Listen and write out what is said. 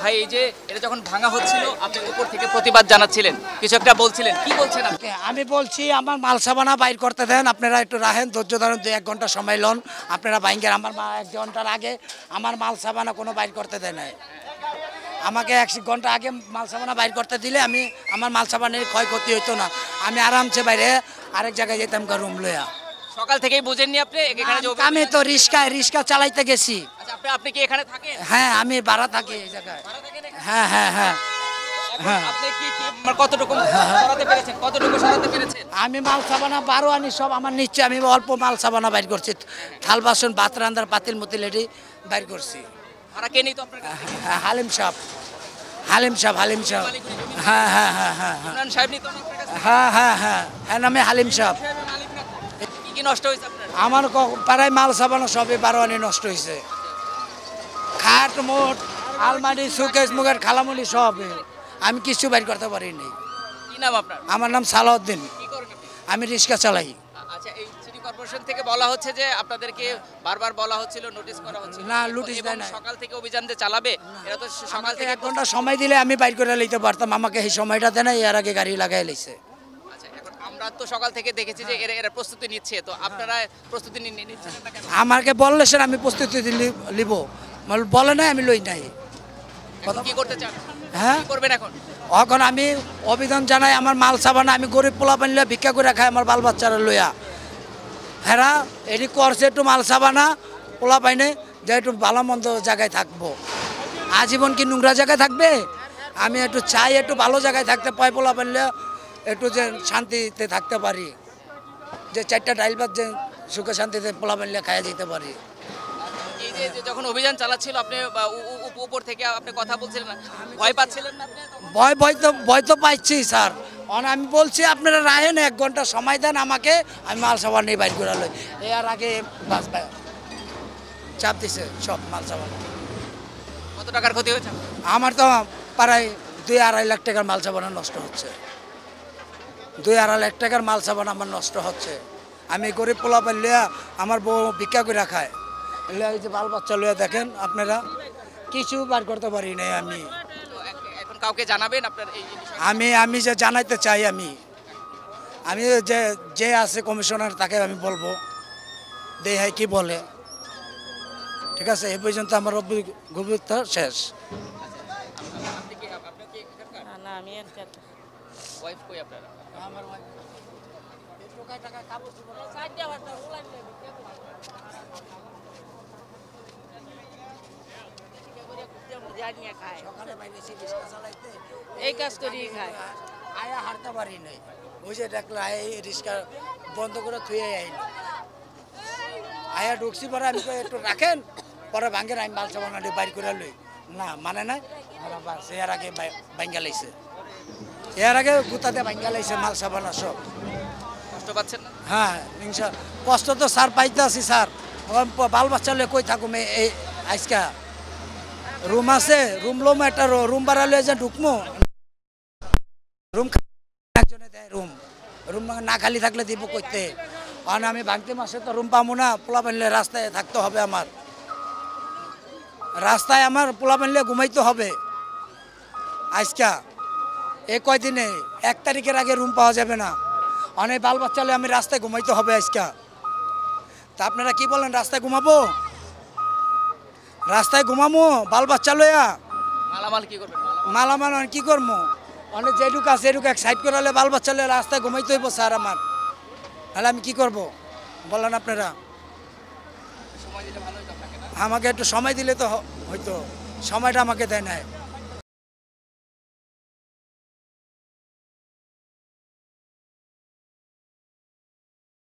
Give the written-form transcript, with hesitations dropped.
ভাই এই যে এটা যখন ভাঙা হচ্ছিল আপনি উপর থেকে প্রতিবাদ জানাচ্ছিলেন, কিছু একটা বলছিলেন, কি বলছেন আপনি? আমি বলছি আমার মাল সাবানা বাইর করতে দেন, আপনারা একটু রাখেন, ধৈর্য ধরেন, 2-1 ঘন্টা সময় লন আপনারা বাইঙ্গের। আমার 1 ঘন্টার আগে আমার মাল সাবানা কোনো বাইর করতে দেয় নাই। আমাকে 1 ঘন্টা আগে মাল সাবানা বাইর করতে দিলে আমি আমার মাল সাবানের ক্ষয়ক্ষতি হইতো না, আমি আরামসে বাইরে আরেক জায়গায় যেতাম রুম লইয়া। সকাল থেকেই বুঝেননি আপনি এখানে? আমি তো রিক্সা চালাইতে গেছি। আচ্ছা, আপনি কি এখানে থাকেন? হ্যাঁ, আমি ভাড়া থাকি এই জায়গায়। হ্যাঁ হ্যাঁ হ্যাঁ হ্যাঁ। আপনি কি কতটুকু সরাতে পেরেছেন? কতটুকু সরাতে পেরেছেন? আমি মাল সাবানা 12 আনি সব আমার নিচ্ছে, আমি অল্প মাল সাবানা বাইর করছি, থাল বাসন ভাত রান্নার পাতিল মতিল এটি বাইর করছি। ভাড়া কে নিত আপনার কাছে? হালিম সাহেব। হ্যাঁ হ্যাঁ হ্যাঁ হ্যাঁ ইমরান সাহেব নিত আপনার কাছে? হ্যাঁ হ্যাঁ হ্যাঁ হ্যাঁ, নামে হালিম সাহেব। কি কি নষ্ট হয়েছে আপনার? আমার পাড়ায় মাল সাবানা সবই 12 আনি নষ্ট হয়েছে। খাট মোট আলমারি সুকেশ মুখের খালামুলি সব আমি কিছু বাইর করতে পারিনি। কি নাম আপনার? আমার নাম সালাউদ্দিন, কি করেন আপনি? আমি রিক্সা চালাই। আচ্ছা, এই সিটি কর্পোরেশন থেকে বলা হচ্ছে যে আপনাদেরকে বারবার বলা হচ্ছিল, নোটিশ করা হচ্ছিল। না, নোটিশ দেয় না। সকাল থেকে অভিযান যে চালাবে, এরা তো সকাল থেকে 1 ঘন্টা সময় দিলে আমি বাইর করে লইতে পারতাম, আমাকে এই সময়টা দেয় না, এর আগে গাড়ি লাগাই লইছে। আচ্ছা, এখন আমরা তো সকাল থেকে দেখেছি যে এরা প্রস্তুতি নিচ্ছে, তো আপনারা প্রস্তুতি নিচ্ছেন না কেন? আমাকে বললে স্যার আমি প্রস্তুতি লিব, বলে নাই আমি লই নাই। এখন কি করতে চান? হ্যাঁ, কি করবেন এখন? এখন আমি অভিযান জানাই, আমার মাল সাবানা আমি গরিব পোলা পানিলে ভিক্ষা করে খাই আমার বাল বাচ্চারা লইয়া। হেরা এটি করছে একটু মাল সাবানা পোলা পাইনে যে একটু ভালো মন্দ জায়গায় থাকবো, আজীবন কি নোংরা জায়গায় থাকবে? আমি একটু চাই একটু ভালো জায়গায় থাকতে পাই, পোলা পানিলে একটু যে শান্তিতে থাকতে পারি, যে 4টা ডাইল ভাত যে সুখে শান্তিতে পোলা পানিলে খাইয়া দিতে পারি। এই যে যখন অভিযান চালাচ্ছিল আপনি উপর থেকে আপনি কথা বলছিলেন না, ভয় পাচ্ছিলেন না আপনি? ভয় তো পাইছি স্যার। আমি বলছি আপনারা রাহেন, 1 ঘন্টা সময় দেন আমাকে, আমি মাল সাবান নিয়ে বাইর করে লই। এর আগে বাস চাপ দিছে সব মাল সাবান। কত টাকার ক্ষতি হয়েছে? আমার তো প্রায় 2-2.5 লাখ টাকার মাল সাবান নষ্ট হচ্ছে। 2-2.5 লাখ টাকার মাল সাবান আমার নষ্ট হচ্ছে। আমি গরিব পোলা পাইলিয়া আমার বউ ভিক্ষা করে খায়, এই যে বাল বাচ্চা লইয়া দেখেন আপনারা, কিছু বার করতে পারি নাই আমি। এখন কাউকে জানাবেন আপনার এই বিষয়ে? আমি যে জানাইতে চাই, আমি যে আছে কমিশনার তাকে আমি বলবো, দেখাই কি বলে। ঠিক আছে, এই পর্যন্ত আমার অভিজ্ঞতা শেষ। এই কাজ করি খায়, আয়া হারতে পারি নাই, ওই যে দেখলে আয়া রিক্সা বন্ধ করে থুয়ে আইনি, আয়া ঢুকছি পরে আমি একটু রাখেন, পরে ভাঙ্গের আমি মাল সাবান বাইর করে লই না, মানে নাই বাস। এর আগে ভাঙ্গা লাইছে, এর আগে গুতাতে ভাঙ্গা লাইছে মাল সাবানা সব। কষ্ট পাচ্ছেন না? হ্যাঁ, কষ্ট তো স্যার পাইতে আছি স্যার। বাল বাচ্চা লয়ে কই থাকুম? এই আজকা রুম আছে, রুম লোম একটা রুম ভাড়া লয়ে যে ঢুকমো, রুম একজনে দেয়, রুম না খালি থাকলে দিব করতে। কারণ আমি ভাঙতে মাসে তো রুম পাবো না, পোলা বানলে রাস্তায় থাকতে হবে, আমার রাস্তায় আমার পোলা বানলে ঘুমাইতে হবে। আজকা এই কয়দিনে 1 তারিখের আগে রুম পাওয়া যাবে না, অনেক বাল বাচ্চা হলে আমি রাস্তায় ঘুমাইতে হবে আজকা। তা আপনারা কি বলেন, রাস্তায় ঘুমাবো? রাস্তায় ঘুমামো বাল বাচ্চা লইয়া? মালামাল কি করবেন? মালামাল কি করবো? অনেক যেটুক আছে এটুক এক সাইড করালে বাল বাচ্চা লইয়া রাস্তায় ঘুমাইতে হইব স্যার আমার, তাহলে আমি কি করব বলেন আপনারা? আমাকে একটু সময় দিলে তো হয়তো, সময়টা আমাকে দেয় নাই।